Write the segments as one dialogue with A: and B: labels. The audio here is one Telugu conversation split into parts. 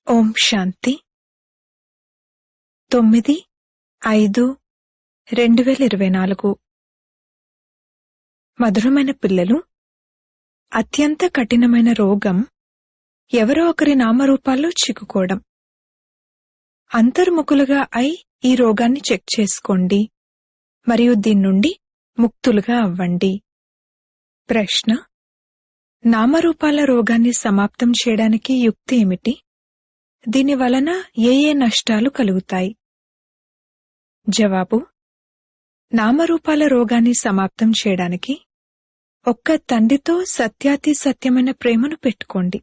A: ఓం శాంతి 9/5/2024 మధురమైన పిల్లలు, అత్యంత కఠినమైన రోగం ఎవరో ఒకరి నామరూపాల్లో చిక్కుకోవడం. అంతర్ముఖులుగా అయి ఈ రోగాన్ని చెక్ చేసుకోండి మరియు దీన్నుండి ముక్తులుగా అవ్వండి. ప్రశ్న: నామరూపాల రోగాన్ని సమాప్తం చేయడానికి యుక్తి ఏమిటి? దీని వలన ఏ నష్టాలు కలుగుతాయి? జవాబు: నామరూపాల రోగాన్ని సమాప్తం చేయడానికి ఒక్క తండ్రితో సత్యాతి సత్యమైన ప్రేమను పెట్టుకోండి.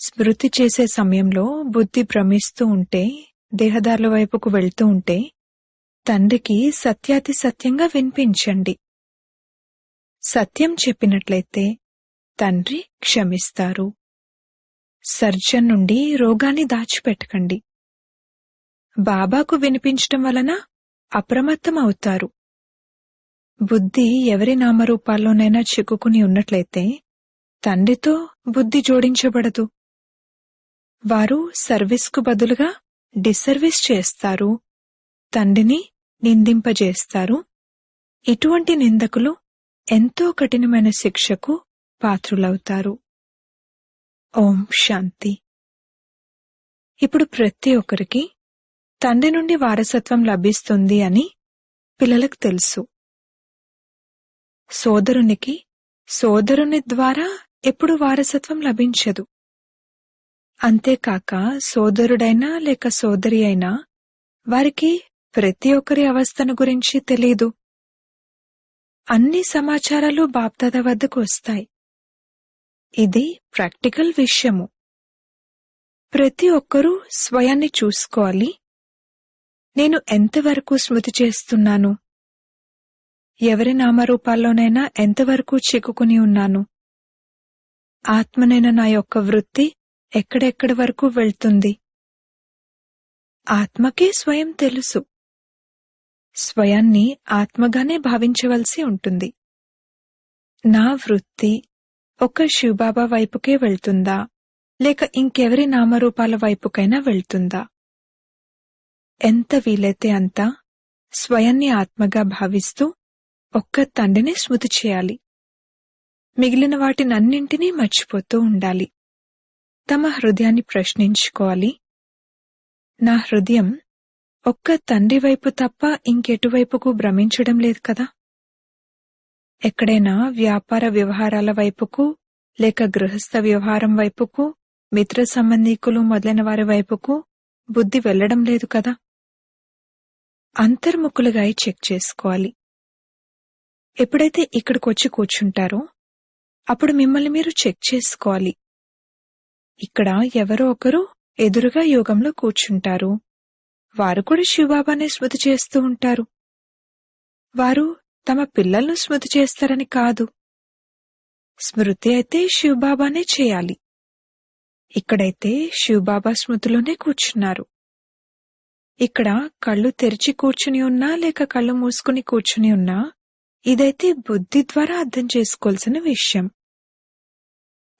A: స్మృతి చేసే సమయంలో బుద్ధి భ్రమిస్తూ ఉంటే, దేహదారుల వైపుకు వెళ్తూ ఉంటే తండ్రికి సత్యాతి సత్యంగా వినిపించండి. సత్యం చెప్పినట్లయితే తండ్రి క్షమిస్తారు. సర్జన్ నుండి రోగాన్ని దాచిపెట్టకండి. బాబాకు వినిపించటం వలన అప్రమత్తం అవుతారు. బుద్ధి ఎవరి నామరూపాల్లోనైనా చిక్కుకుని ఉన్నట్లయితే తండ్రితో బుద్ధి జోడించబడదు. వారు సర్వీస్కు బదులుగా డిసర్వీస్ చేస్తారు, తండ్రిని నిందింపజేస్తారు. ఇటువంటి నిందకులు ఎంతో కఠినమైన శిక్షకు పాత్రులవుతారు. ఓం శాంతి. ఇప్పుడు ప్రతి ఒక్కరికి తండ్రి నుండి వారసత్వం లభిస్తుంది అని పిల్లలకు తెలుసు. సోదరునికి సోదరుని ద్వారా ఎప్పుడు వారసత్వం లభించదు. అంతేకాక సోదరుడైనా లేక సోదరి అయినా వారికి ప్రతి ఒక్కరి అవస్థను గురించి తెలీదు. అన్ని సమాచారాలు బాప్దాదా వద్దకు వస్తాయి. ఇది ప్రాక్టికల్ విషయము. ప్రతి ఒక్కరూ స్వయాన్ని చూసుకోవాలి. నేను ఎంతవరకు స్మృతి చేస్తున్నాను? ఎవరి నామరూపాల్లోనైనా ఎంతవరకు చిక్కుకుని ఉన్నాను? ఆత్మనైన నా యొక్క వృత్తి ఎక్కడెక్కడి వరకు వెళ్తుంది? ఆత్మకే స్వయం తెలుసు. స్వయాన్ని ఆత్మగానే భావించవలసి ఉంటుంది. నా వృత్తి ఒక్క శివబాబా వైపుకే వెళ్తుందా లేక ఇంకెవరి నామరూపాల వైపుకైనా వెళ్తుందా? ఎంత వీలైతే అంత స్వయాన్ని ఆత్మగా భావిస్తూ ఒక్క తండ్రిని స్మృతి చేయాలి. మిగిలిన వాటినన్నింటినీ మర్చిపోతూ ఉండాలి. తమ హృదయాన్ని ప్రశ్నించుకోవాలి. నా హృదయం ఒక్క తండ్రి వైపు తప్ప ఇంకెటువైపుకు భ్రమించడం లేదు కదా? ఎక్కడైనా వ్యాపార వ్యవహారాల వైపుకు లేక గృహస్థ వ్యవహారం వైపుకు, మిత్ర సంబంధీకులు మొదలైన వారి వైపుకు బుద్ధి వెళ్లడం లేదు కదా? అంతర్ముఖులుగా చెక్ చేసుకోవాలి. ఎప్పుడైతే ఇక్కడికొచ్చి కూర్చుంటారో అప్పుడు మిమ్మల్ని మీరు చెక్ చేసుకోవాలి. ఇక్కడ ఎవరో ఒకరు ఎదురుగా యోగంలో కూర్చుంటారు. వారు కూడా శివబాబానే స్మృతి చేస్తూ ఉంటారు. వారు తమ పిల్లలను స్మృతి చేస్తారని కాదు. స్మృతి అయితే శివబాబానే చేయాలి. ఇక్కడైతే శివబాబా స్మృతిలోనే కూర్చున్నారు. ఇక్కడ కళ్ళు తెరిచి కూర్చుని ఉన్నా లేక కళ్ళు మూసుకుని కూర్చుని ఉన్నా ఇదైతే బుద్ధి ద్వారా అర్థం చేసుకోవాల్సిన విషయం.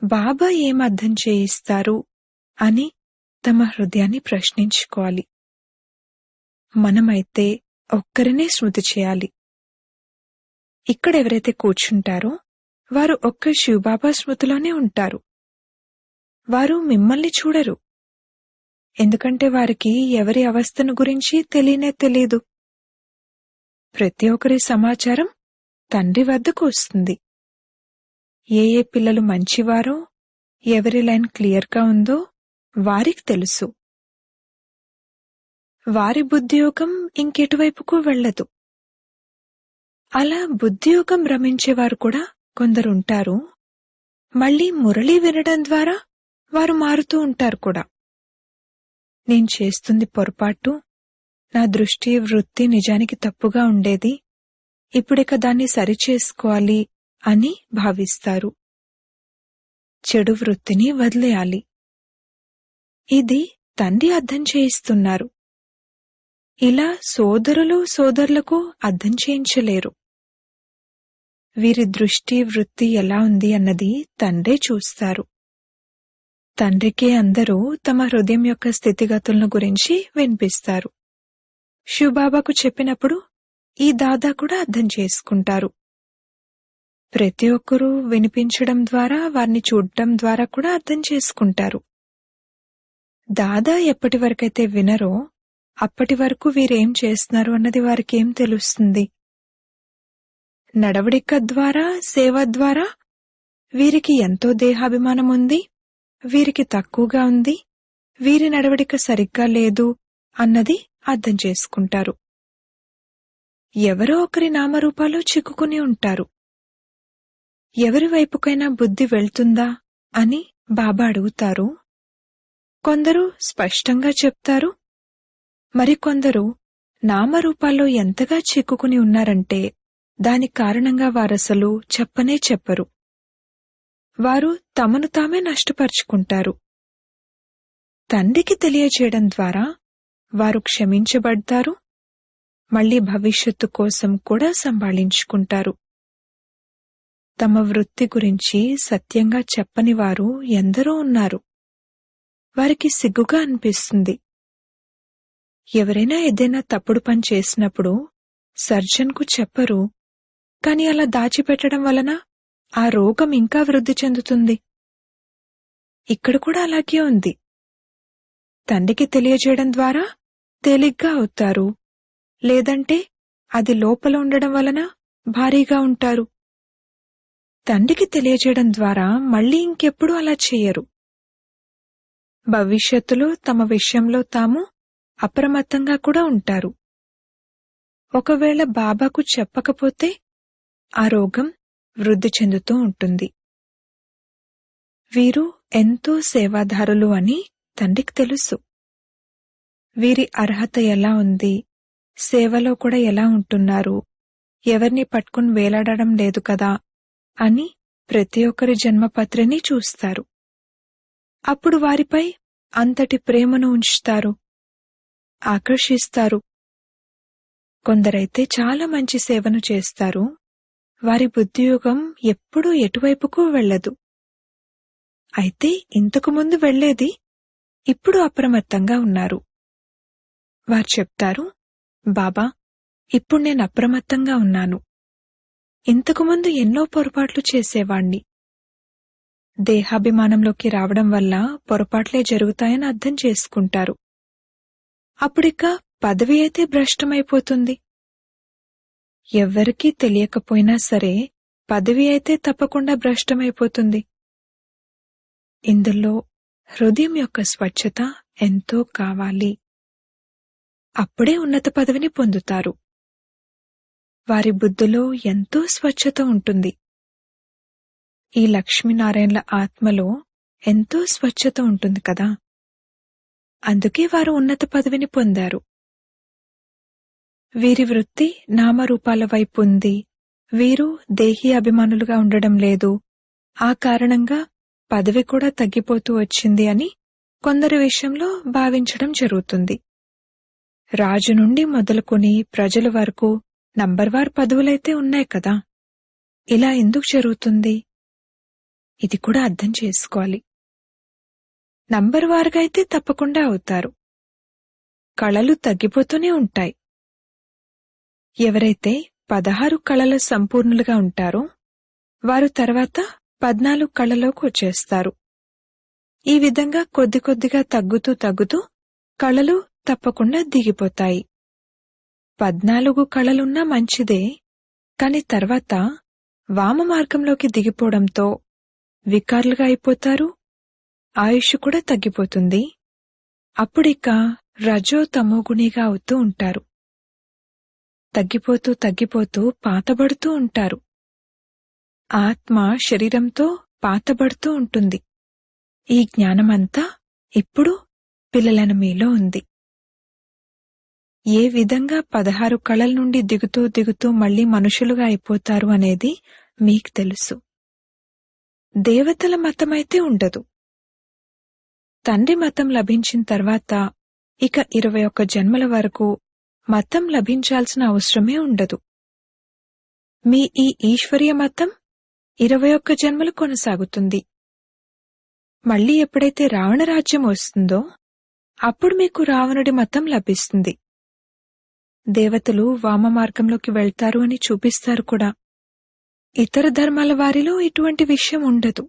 A: బాబా ఏం అర్థం చేయిస్తారు అని తమ హృదయాన్ని ప్రశ్నించుకోవాలి. మనమైతే ఒక్కరినే స్మృతి చేయాలి. ఇక్కడెవరైతే కూర్చుంటారో వారు ఒక్క శివబాబా స్మృతిలోనే ఉంటారు. వారు మిమ్మల్ని చూడరు. ఎందుకంటే వారికి ఎవరి అవస్థను గురించి తెలియనే తెలీదు. ప్రతి ఒక్కరి సమాచారం తండ్రి వద్దకు వస్తుంది. ఏ పిల్లలు మంచివారో, ఎవరి లైన్ క్లియర్గా ఉందో వారికి తెలుసు. వారి బుద్ధియోగం ఇంకెటువైపుకు వెళ్లదు. అలా బుద్ధియోగం భ్రమించేవారు కూడా కొందరుంటారు. మళ్లీ మురళి వినడం ద్వారా వారు మారుతూ ఉంటారు కూడా. నేను చేస్తుంది పొరపాటు, నా దృష్టి వృత్తి నిజానికి తప్పుగా ఉండేది, ఇప్పుడిక దాన్ని సరిచేసుకోవాలి అని భావిస్తారు. చెడు వృత్తిని వదిలేయాలి. ఇది తండ్రి అర్థం చేయిస్తున్నారు. ఇలా సోదరులకు అర్థం చేయించలేరు. వీరి దృష్టి వృత్తి ఎలా ఉంది అన్నది తండ్రే చూస్తారు. తండ్రికి అందరూ తమ హృదయం యొక్క స్థితిగతులను గురించి వినిపిస్తారు. శివబాబాకు చెప్పినప్పుడు ఈ దాదా కూడా అర్థం చేసుకుంటారు. ప్రతి ఒక్కరూ వినిపించడం ద్వారా, వారిని చూడటం ద్వారా కూడా అర్థం చేసుకుంటారు. దాదా ఎప్పటి వరకైతే వినరో అప్పటి వరకు వీరేం చేస్తున్నారు అన్నది వారికేం తెలుస్తుంది. నడవడిక ద్వారా, సేవ ద్వారా వీరికి ఎంతో దేహాభిమానం ఉంది, వీరికి తక్కువగా ఉంది, వీరి నడవడిక సరిగ్గా లేదు అన్నది అర్థం చేసుకుంటారు. ఎవరో ఒకరి నామరూపాలు చిక్కుకుని ఉంటారు. ఎవరి వైపుకైనా బుద్ధి వెళ్తుందా అని బాబా అడుగుతారు. కొందరు స్పష్టంగా చెప్తారు, మరికొందరు నామరూపాల్లో ఎంతగా చిక్కుకుని ఉన్నారంటే దాని కారణంగా వారసలు చెప్పనే చెప్పరు. వారు తమను తామే నష్టపరుచుకుంటారు. తండ్రికి తెలియచేయడం ద్వారా వారు క్షమించబడతారు, మళ్లీ భవిష్యత్తు కోసం కూడా సంభాళించుకుంటారు. తమ వృత్తి గురించి సత్యంగా చెప్పని వారు ఎందరో ఉన్నారు. వారికి సిగ్గుగా అనిపిస్తుంది. ఎవరైనా ఏదైనా తప్పుడు పని చేసినప్పుడు సర్జన్కు చెప్పరు, కాని అలా దాచిపెట్టడం వలన ఆ రోగం ఇంకా వృద్ధి చెందుతుంది. ఇక్కడ కూడా అలాగే ఉంది. తండ్రికి తెలియజేయడం ద్వారా తేలిగ్గా అవుతారు, లేదంటే అది లోపల ఉండడం వలన భారీగా ఉంటారు. తండ్రికి తెలియజేయడం ద్వారా మళ్లీ ఇంకెప్పుడూ అలా చెయ్యరు. భవిష్యత్తులో తమ విషయంలో తాము అప్రమత్తంగా కూడా ఉంటారు. ఒకవేళ బాబాకు చెప్పకపోతే ఆ రోగం వృద్ధి చెందుతూ ఉంటుంది. వీరు ఎంతో సేవాదారులు అని తండ్రికి తెలుసు. వీరి అర్హత ఎలా ఉంది, సేవలో కూడా ఎలా ఉంటున్నారు, ఎవరిని పట్టుకుని వేలాడడం లేదు కదా అని ప్రతి ఒక్కరి జన్మపత్రిని చూస్తారు. అప్పుడు వారిపై అంతటి ప్రేమను ఉంచుతారు, ఆకర్షిస్తారు. కొందరైతే చాలా మంచి సేవను చేస్తారు. వారి బుద్ధియోగం ఎప్పుడూ ఎటువైపుకు వెళ్లదు. అయితే ఇంతకు ముందు వెళ్లేది, ఇప్పుడు అప్రమత్తంగా ఉన్నారు. వారు చెప్తారు, బాబా, ఇప్పుడు నేను అప్రమత్తంగా ఉన్నాను. ఇంతకుముందు ఎన్నో పొరపాట్లు చేసేవాణ్ణి. దేహాభిమానంలోకి రావడం వల్ల పొరపాట్లే జరుగుతాయని అర్థం చేసుకుంటారు. అప్పుడిక పదవి అయితే భ్రష్టమైపోతుంది. ఎవ్వరికీ తెలియకపోయినా సరే పదవి అయితే తప్పకుండా భ్రష్టమైపోతుంది. ఇందులో హృదయం యొక్క స్వచ్ఛత ఎంతో కావాలి. అప్పుడే ఉన్నత పదవిని పొందుతారు. వారి బుద్ధిలో ఎంతో స్వచ్ఛత ఉంటుంది. ఈ లక్ష్మీనారాయణల ఆత్మలో ఎంతో స్వచ్ఛత ఉంటుంది కదా. అందుకే వారు ఉన్నత పదవిని పొందారు. వీరి వృత్తి నామరూపాల వైపు ఉంది. వీరు దేహీ అభిమానులుగా ఉండడం లేదు. ఆ కారణంగా పదవి కూడా తగ్గిపోతూ వచ్చింది అని కొందరి విషయంలో భావించడం జరుగుతుంది. రాజు నుండి మొదలుకొని ప్రజల వరకు నంబర్వార్ పదవులైతే ఉన్నాయి కదా. ఇలా ఎందుకు జరుగుతుంది? ఇది కూడా అర్థం చేసుకోవాలి. నంబర్వారుగా అయితే తప్పకుండా అవుతారు. కళలు తగ్గిపోతూనే ఉంటాయి. ఎవరైతే 16 కళల సంపూర్ణులుగా ఉంటారో వారు తర్వాత 14 కళలోకి వచ్చేస్తారు. ఈ విధంగా కొద్ది కొద్దిగా తగ్గుతూ తగ్గుతూ కళలు తప్పకుండా దిగిపోతాయి. 14 కళలున్నా మంచిదే, కాని తర్వాత వామ మార్గంలోకి దిగిపోవడంతో వికారులుగా అయిపోతారు. ఆయుష్ కూడా తగ్గిపోతుంది. అప్పుడిక రజో తమోగుణిగా అవుతూ ఉంటారు. తగ్గిపోతూ తగ్గిపోతూ పాతబడుతూ ఉంటారు. ఆత్మ శరీరంతో పాతబడుతూ ఉంటుంది. ఈ జ్ఞానమంతా ఇప్పుడు పిల్లలైన మీలో ఉంది. ఏ విధంగా 16 కళల నుండి దిగుతూ దిగుతూ మళ్లీ మనుషులుగా అయిపోతారు అనేది మీకు తెలుసు. దేవతల మతమైతే ఉండదు. తండ్రి మతం లభించిన తర్వాత ఇక 21 జన్మల వరకు మతం లభించాల్సిన అవసరమే ఉండదు. మీ ఈ ఈశ్వరీయ మతం 21 జన్మలు కొనసాగుతుంది. మళ్ళీ ఎప్పుడైతే రావణ రాజ్యం వస్తుందో అప్పుడు మీకు రావణుడి మతం లభిస్తుంది. దేవతలు వామ మార్గంలోకి వెళ్తారు అని చూపిస్తారు కూడా. ఇతర ధర్మాల వారిలో ఇటువంటి విషయం ఉండదు.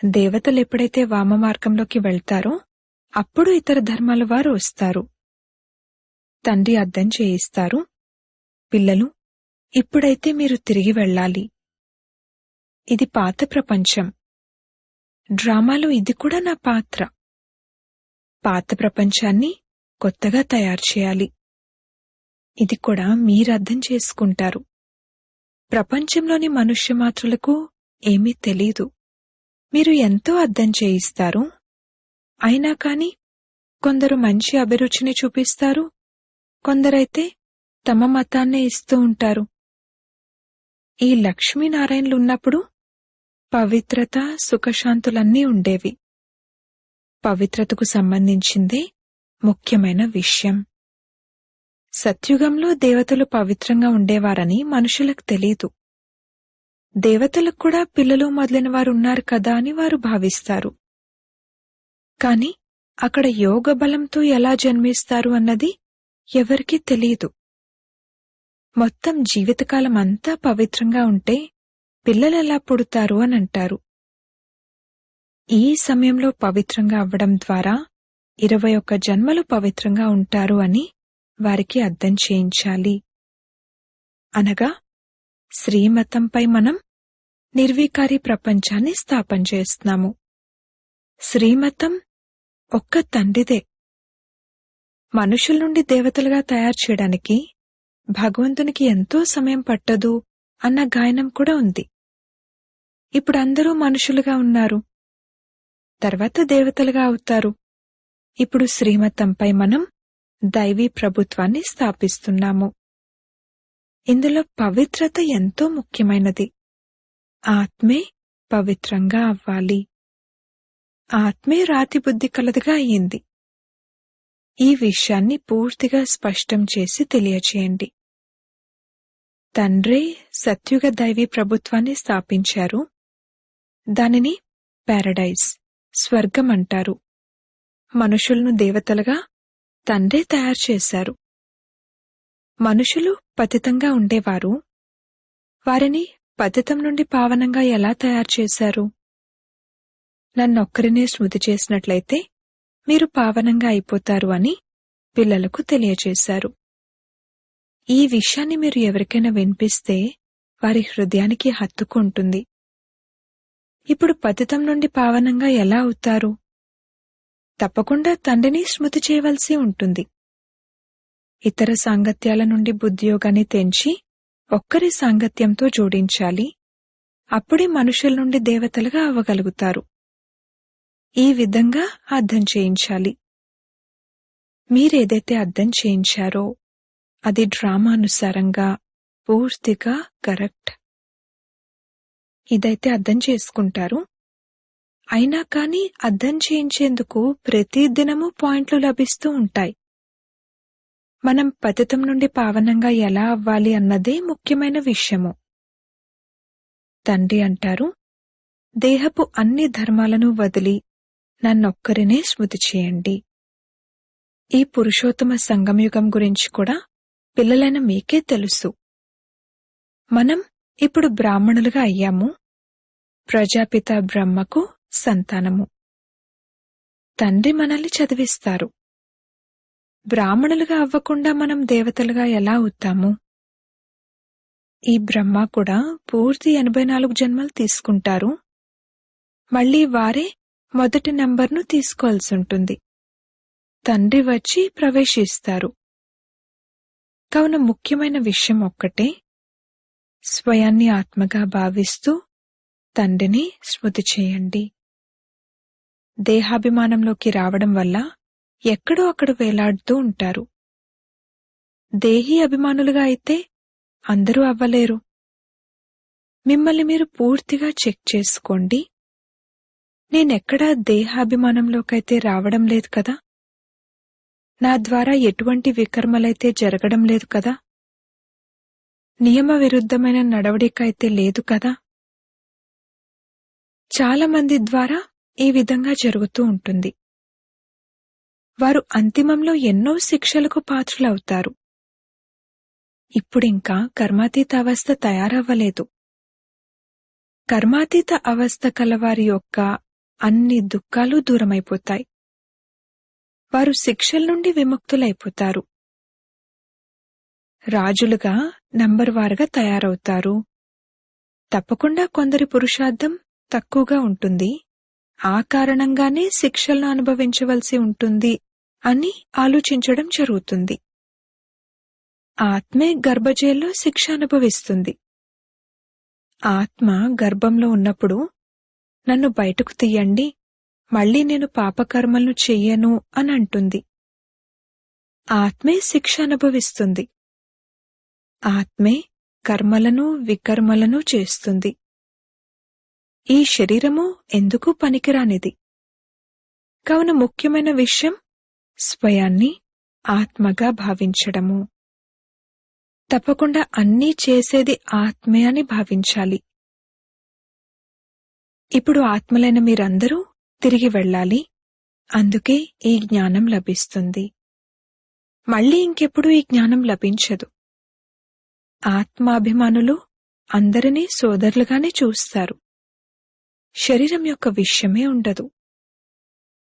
A: దేవతలు ఎప్పుడైతే వామ మార్గంలోకి వెళ్తారో అప్పుడు ఇతర ధర్మాల వారు వస్తారు. తండ్రి అర్థం చేయిస్తారు, పిల్లలు, ఇప్పుడైతే మీరు తిరిగి వెళ్ళాలి. ఇది పాత ప్రపంచం. డ్రామాలో ఇది కూడా నా పాత్ర. పాత ప్రపంచాన్ని కొత్తగా తయారు చేయాలి. ఇది కూడా మీరర్థం చేసుకుంటారు. ప్రపంచంలోని మనుష్యమాత్రులకు ఏమీ తెలీదు. మీరు ఎంతో అర్థం చేయిస్తారు. అయినా కాని కొందరు మంచి అభిరుచిని చూపిస్తారు, కొందరైతే తమ మతాన్నే ఇస్తూ ఉంటారు. ఈ లక్ష్మీనారాయణలున్నప్పుడు పవిత్రత, సుఖశాంతులన్నీ ఉండేవి. పవిత్రతకు సంబంధించిందే ముఖ్యమైన విషయం. సత్యుగంలో దేవతలు పవిత్రంగా ఉండేవారని మనుషులకు తెలీదు. దేవతలకు కూడా పిల్లలు మొదలైన వారు ఉన్నారు కదా అని వారు భావిస్తారు. కాని అక్కడ యోగ బలంతో ఎలా జన్మిస్తారు అన్నది ఎవరికీ తెలీదు. మొత్తం జీవితకాలం అంతా పవిత్రంగా ఉంటే పిల్లలెలా పుడతారు అని అంటారు. ఈ సమయంలో పవిత్రంగా అవ్వడం ద్వారా 21 జన్మలు పవిత్రంగా ఉంటారు అని వారికి అర్థం చేయించాలి. అనగా శ్రీమతంపై మనం నిర్వికారి ప్రపంచాన్ని స్థాపన చేస్తున్నాము. శ్రీమతం ఒక్క తండ్రిదే. మనుషుల నుండి దేవతలుగా తయారు చేయడానికి భగవంతునికి ఎంతో సమయం పట్టదు అన్న గాయనం కూడా ఉంది. ఇప్పుడు అందరూ మనుషులుగా ఉన్నారు, తర్వాత దేవతలుగా అవుతారు. ఇప్పుడు శ్రీమతంపై మనం దైవీ ప్రభుత్వాన్ని స్థాపిస్తున్నాము. ఇందులో పవిత్రత ఎంతో ముఖ్యమైనది. ఆత్మే పవిత్రంగా అవ్వాలి. ఆత్మే రాతి బుద్ధి కలదిగా అయ్యింది. ఈ విషయాన్ని పూర్తిగా స్పష్టం చేసి తెలియచేయండి. తండ్రే సత్యుగ దైవీ ప్రభుత్వాన్ని స్థాపించారు. దానిని పారడైజ్, స్వర్గం అంటారు. మనుషులను దేవతలుగా తండ్రే తయారు చేశారు. మనుషులు పతితంగా ఉండేవారు. వారిని పతితం నుండి పావనంగా ఎలా తయారు చేశారు? నన్నొక్కరినే స్మృతి చేసినట్లయితే మీరు పావనంగా అయిపోతారు అని పిల్లలకు తెలియచేశారు. ఈ విషయాన్ని మీరు ఎవరికైనా వినిపిస్తే వారి హృదయానికి హత్తుకుంటుంది. ఇప్పుడు పతితం నుండి పావనంగా ఎలా అవుతారు? తప్పకుండా తండ్రిని స్మృతి చేయవలసి ఉంటుంది. ఇతర సాంగత్యాల నుండి బుద్ధియోగాన్ని తెంచి ఒక్కరి సాంగత్యంతో జోడించాలి. అప్పుడే మనుషుల నుండి దేవతలుగా అవ్వగలుగుతారు. ఈ విధంగా అర్థం చేయించాలి. మీరేదైతే అర్థం చేయించారో అది డ్రామానుసారంగా పూర్తిగా కరెక్ట్. ఇదైతే అర్థం చేసుకుంటారు. అయినా కాని అర్థం చేయించేందుకు ప్రతిదినము పాయింట్లు లభిస్తూ ఉంటాయి. మనం పతితం నుండి పావనంగా ఎలా అవ్వాలి అన్నదే ముఖ్యమైన విషయము. తండ్రి అంటారు, దేహపు అన్ని ధర్మాలను వదిలి నన్నొక్కరినే స్మృతి చేయండి. ఈ పురుషోత్తమ సంగమయుగం గురించి కూడా పిల్లలైన మీకే తెలుసు. మనం ఇప్పుడు బ్రాహ్మణులుగా అయ్యాము. ప్రజాపిత బ్రహ్మకు సంతానము. తండ్రి మనల్ని చదివిస్తారు. బ్రాహ్మణులుగా అవ్వకుండా మనం దేవతలుగా ఎలా అవుతాము? ఈ బ్రహ్మ కూడా పూర్తి 84 జన్మలు తీసుకుంటారు. మళ్లీ వారే మొదటి నంబర్ను తీసుకోవాల్సి ఉంటుంది. తండ్రి వచ్చి ప్రవేశిస్తారు. కావున ముఖ్యమైన విషయం ఒక్కటే, స్వయాన్ని ఆత్మగా భావిస్తూ తండ్రిని స్మృతి చేయండి. దేహాభిమానంలోకి రావడం వల్ల ఎక్కడో అక్కడ వేలాడుతూ ఉంటారు. దేహీ అభిమానులుగా అయితే అందరూ అవ్వలేరు. మిమ్మల్ని మీరు పూర్తిగా చెక్ చేసుకోండి. నేనెక్కడా దేహాభిమానంలోకైతే రావడం లేదు కదా, నా ద్వారా ఎటువంటి వికర్మలైతే జరగడం లేదు కదా, నియమ విరుద్ధమైన నడవడిక అయితే లేదు కదా. చాలా మంది ద్వారా ఈ విధంగా జరుగుతూ ఉంటుంది. వారు అంతిమంలో ఎన్నో శిక్షలకు పాత్రులవుతారు. ఇప్పుడింకా కర్మాతీత అవస్థ తయారవ్వలేదు. కర్మాతీత అవస్థ కలవారి యొక్క అన్ని దుఃఖాలు దూరమైపోతాయి. వారు శిక్షల నుండి విముక్తులైపోతారు. రాజులుగా నంబర్వారుగా తయారవుతారు. తప్పకుండా కొందరి పురుషార్థం తక్కువగా ఉంటుంది. ఆ కారణంగానే శిక్షలను అనుభవించవలసి ఉంటుంది అని ఆలోచించడం జరుగుతుంది. ఆత్మే గర్భజేల్లో శిక్ష అనుభవిస్తుంది. ఆత్మ గర్భంలో ఉన్నప్పుడు నన్ను బయటకు తీయండి, మళ్లీ నేను పాపకర్మలను చెయ్యను అని అంటుంది. ఆత్మే శిక్ష అనుభవిస్తుంది. ఆత్మే కర్మలను వికర్మలను చేస్తుంది. ఈ శరీరము ఎందుకు పనికిరానిది. కావున ముఖ్యమైన విషయం స్వయాన్ని ఆత్మగా భావించడము. తప్పకుండా అన్నీ చేసేది ఆత్మే అని భావించాలి. ఇప్పుడు ఆత్మలైన మీరందరూ తిరిగి వెళ్ళాలి. అందుకే ఈ జ్ఞానం లభిస్తుంది. మళ్లీ ఇంకెప్పుడు ఈ జ్ఞానం లభించదు. ఆత్మాభిమానులు అందరినీ సోదరులుగానే చూస్తారు. శరీరం యొక్క విషయమే ఉండదు.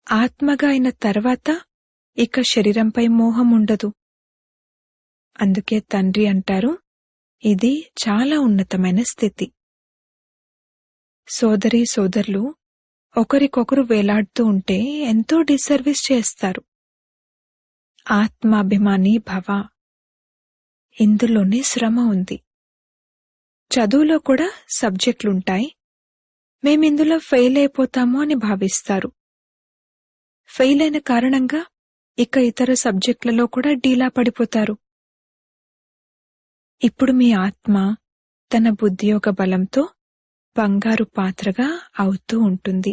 A: ఆత్మగా అయిన తర్వాత ఇక శరీరంపై మోహం ఉండదు. అందుకే తండ్రి అంటారు, ఇది చాలా ఉన్నతమైన స్థితి. సోదరీ సోదరులు ఒకరికొకరు వేలాడుతూ ఉంటే ఎంతో డిసర్వీస్ చేస్తారు. ఆత్మాభిమాని భవ. ఇందులోనే శ్రమ ఉంది. చదువులో కూడా సబ్జెక్టులుంటాయి. మేమిందులో ఫెయిల్ అయిపోతాము అని భావిస్తారు. ఫెయిల్ అయిన కారణంగా ఇక ఇతర సబ్జెక్టులలో కూడా డీలా పడిపోతారు. ఇప్పుడు మీ ఆత్మ తన బుద్ధియోగ బలంతో బంగారు పాత్రగా అవుతూ ఉంటుంది.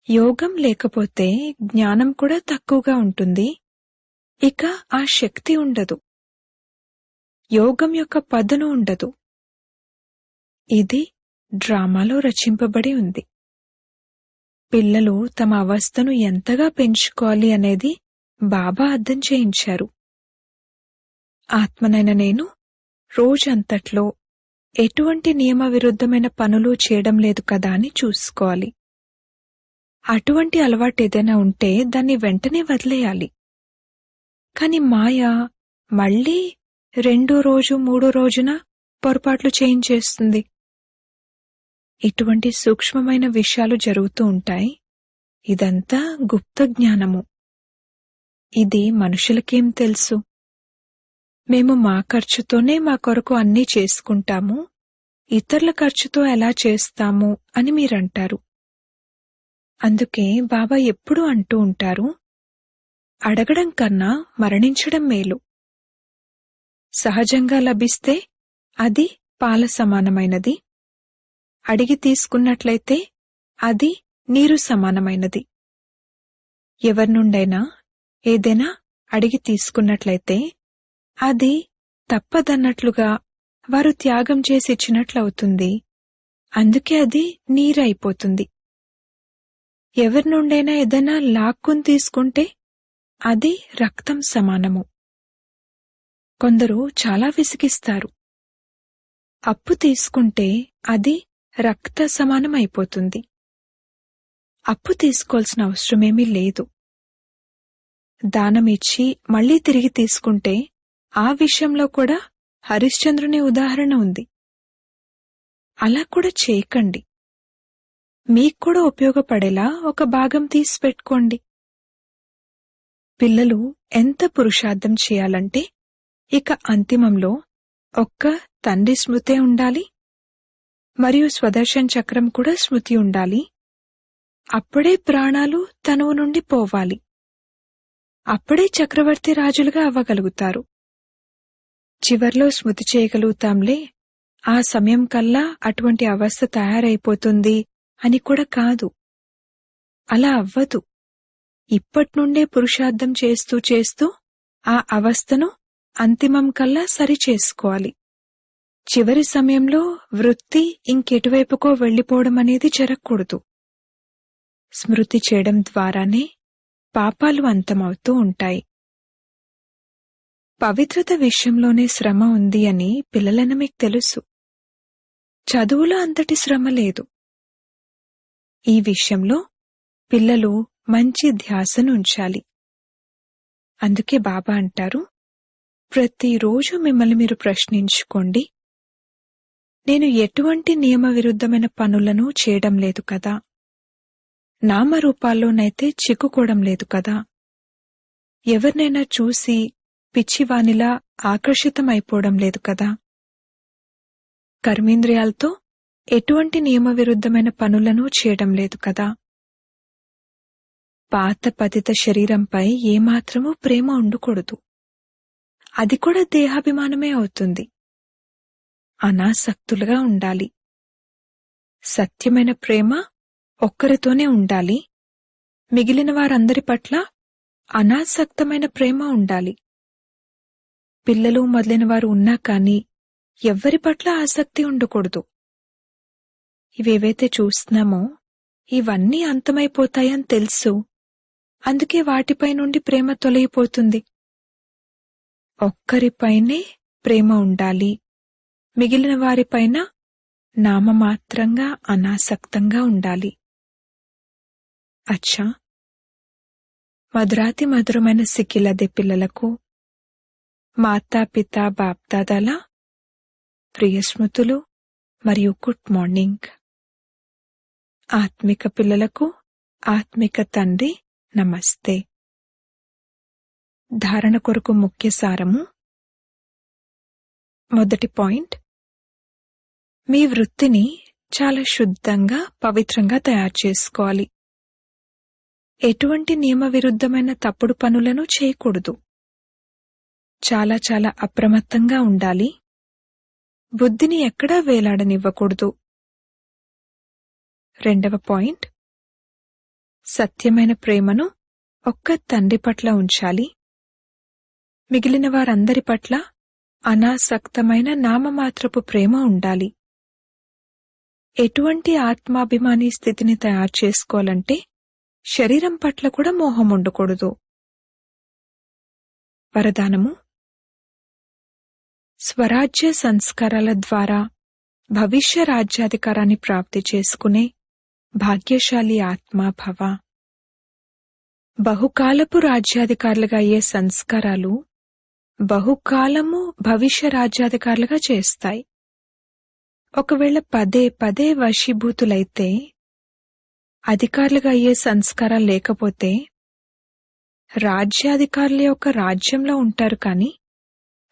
A: యోగం లేకపోతే జ్ఞానం కూడా తక్కువగా ఉంటుంది. ఇక ఆ శక్తి ఉండదు. యోగం యొక్క పదును ఉండదు. ఇది డ్రామాలో రచింపబడి ఉంది. పిల్లలు తమ అవస్థను ఎంతగా పెంచుకోవాలి అనేది బాబా అర్థం చేయించారు. ఆత్మనైన నేను రోజంతట్లో ఎటువంటి నియమ విరుద్ధమైన పనులు చేయడం లేదు కదా అని చూసుకోవాలి. అటువంటి అలవాటేదైనా ఉంటే దాన్ని వెంటనే వదిలేయాలి. కాని మాయ మళ్లీ 2వ రోజు 3వ రోజున పొరపాట్లు చేయించేస్తుంది. ఇటువంటి సూక్ష్మమైన విషయాలు జరుగుతూ ఉంటాయి. ఇదంతా గుప్త జ్ఞానము. ఇది మనుషులకేం తెలుసు. మేము మా ఖర్చుతోనే మా కొరకు అన్నీ చేసుకుంటాము, ఇతరుల ఖర్చుతో ఎలా చేస్తాము అని మీరంటారు. అందుకే బాబా ఎప్పుడూ అంటూ ఉంటారు, అడగడం కన్నా మరణించడం మేలు. సహజంగా లభిస్తే అది పాల సమానమైనది. అడిగి తీసుకున్నట్లయితే అది నీరు సమానమైనది. ఎవరినుండైనా ఏదైనా అడిగి తీసుకున్నట్లయితే అది తప్పదన్నట్లుగా వారు త్యాగం చేసి ఇచ్చినట్లవుతుంది. అందుకే అది నీరైపోతుంది. ఎవరినుండైనా ఏదైనా లాక్కుని తీసుకుంటే అది రక్తం సమానము. కొందరు చాలా విసిగిస్తారు. అప్పు తీసుకుంటే అది రక్త సమానమైపోతుంది. అప్పు తీసుకోవాల్సిన అవసరమేమీ లేదు. దానమిచ్చి మళ్లీ తిరిగి తీసుకుంటే ఆ విషయంలో కూడా హరిశ్చంద్రుని ఉదాహరణ ఉంది. అలా కూడా చేయకండి. మీక్కూడా ఉపయోగపడేలా ఒక భాగం తీసిపెట్టుకోండి. పిల్లలు ఎంత పురుషార్థం చేయాలంటే ఇక అంతిమంలో ఒక్క తండ్రి స్మృతే ఉండాలి, మరియు స్వదర్శన్ చక్రం కూడా స్మృతి ఉండాలి. అప్పుడే ప్రాణాలు తనువు నుండి పోవాలి. అప్పుడే చక్రవర్తి రాజులుగా అవ్వగలుగుతారు. చివర్లో స్మృతి చేయగలుగుతాంలే, ఆ సమయం కల్లా అటువంటి అవస్థ తయారైపోతుంది అని కూడా కాదు. అలా అవ్వదు. ఇప్పట్నుండే పురుషార్థం చేస్తూ చేస్తూ ఆ అవస్థను అంతిమం కల్లా సరిచేసుకోవాలి. చివరి సమయంలో వృత్తి ఇంకెటువైపుకో వెళ్లిపోవడం అనేది జరగకూడదు. స్మృతి చేయడం ద్వారానే పాపాలు అంతమవుతూ ఉంటాయి. పవిత్రత విషయంలోనే శ్రమ ఉంది అని పిల్లలైన మీకు తెలుసు. చదువులో అంతటి శ్రమ లేదు. ఈ విషయంలో పిల్లలు మంచి ధ్యాసను ఉంచాలి. అందుకే బాబా అంటారు, ప్రతిరోజు మిమ్మల్ని మీరు ప్రశ్నించుకోండి, నేను ఎటువంటి నియమ విరుద్ధమైన పనులను చేయడం లేదు కదా, నామరూపాల్లోనైతే చిక్కుకోవడం లేదు కదా, ఎవరినైనా చూసి పిచ్చివానిలా ఆకర్షితమైపోవడం లేదు కదా, కర్మేంద్రియాలతో ఎటువంటి నియమ విరుద్ధమైన పనులను చేయడం లేదు కదా, పాత పతిత శరీరంపై ఏమాత్రమూ ప్రేమ ఉండకూడదు. అది కూడా దేహాభిమానమే అవుతుంది. అనాసక్తులుగా ఉండాలి. సత్యమైన ప్రేమ ఒక్కరితోనే ఉండాలి. మిగిలిన వారందరి పట్ల అనాసక్తమైన ప్రేమ ఉండాలి. పిల్లలు మొదలైన వారు ఉన్నా కానీ ఎవ్వరి పట్ల ఆసక్తి ఉండకూడదు. ఇవేవైతే చూస్తున్నామో ఇవన్నీ అంతమైపోతాయని తెలుసు. అందుకే వాటిపై నుండి ప్రేమ తొలగిపోతుంది. ఒక్కరిపైనే ప్రేమ ఉండాలి. మిగిలిన వారిపైన నామమాత్రంగా అనాసక్తంగా ఉండాలి. అచ్చా, మధురాతి మధురమైన సిక్కిలదే పిల్లలకు మాతాపిత బాప్దాదాల ప్రియ స్మృతులు మరియు గుడ్ మార్నింగ్. ఆత్మిక పిల్లలకు ఆత్మిక తండ్రి నమస్తే. ధారణ కొరకు ముఖ్య సారము. మొదటి పాయింట్, మీ వృత్తిని చాలా శుద్ధంగా పవిత్రంగా తయారు చేసుకోవాలి. ఎటువంటి నియమ విరుద్ధమైన తప్పుడు పనులను చేయకూడదు. చాలా చాలా అప్రమత్తంగా ఉండాలి. బుద్ధిని ఎక్కడా వేలాడనివ్వకూడదు. రెండవ పాయింట్, సత్యమైన ప్రేమను ఒక్క తండ్రి పట్ల ఉంచాలి. మిగిలిన వారందరి పట్ల అనాసక్తమైన నామమాత్రపు ప్రేమ ఉండాలి. ఎటువంటి ఆత్మాభిమాని స్థితిని తయారు చేసుకోవాలంటే శరీరం పట్ల కూడా మోహం ఉండకూడదు. వరదానము. స్వరాజ్య సంస్కారాల ద్వారా భవిష్య రాజ్యాధికారాన్ని ప్రాప్తి చేసుకునే భాగ్యశాలి ఆత్మా భవ. బహుకాలపు రాజ్యాధికారులుగా అయ్యే సంస్కారాలు బహుకాలము భవిష్య రాజ్యాధికారులుగా చేస్తాయి. ఒకవేళ పదే పదే వశీభూతులైతే, అధికారులుగా అయ్యే సంస్కారాలు లేకపోతే రాజ్యాధికారుల యొక్క రాజ్యంలో ఉంటారు కానీ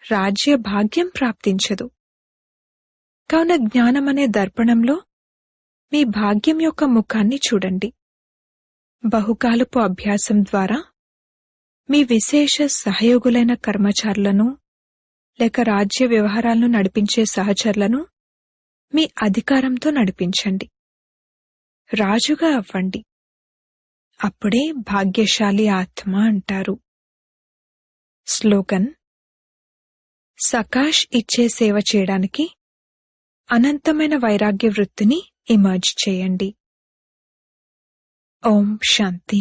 A: రాజ్య భాగ్యం ప్రాప్తించదు. కావున జ్ఞానమనే దర్పణంలో మీ భాగ్యం యొక్క ముఖాన్ని చూడండి. బహుకాలపు అభ్యాసం ద్వారా మీ విశేష సహయోగులైన కర్మచారులను లేక రాజ్య వ్యవహారాలను నడిపించే సహచరులను మీ అధికారంతో నడిపించండి. రాజుగా అవ్వండి. అప్పుడే భాగ్యశాలి ఆత్మ అంటారు. స్లోగన్. సకాష్ ఇచ్చే సేవ చేయడానికి అనంతమైన వైరాగ్య వృత్తిని ఇమర్జ్ చేయండి. ఓం శాంతి.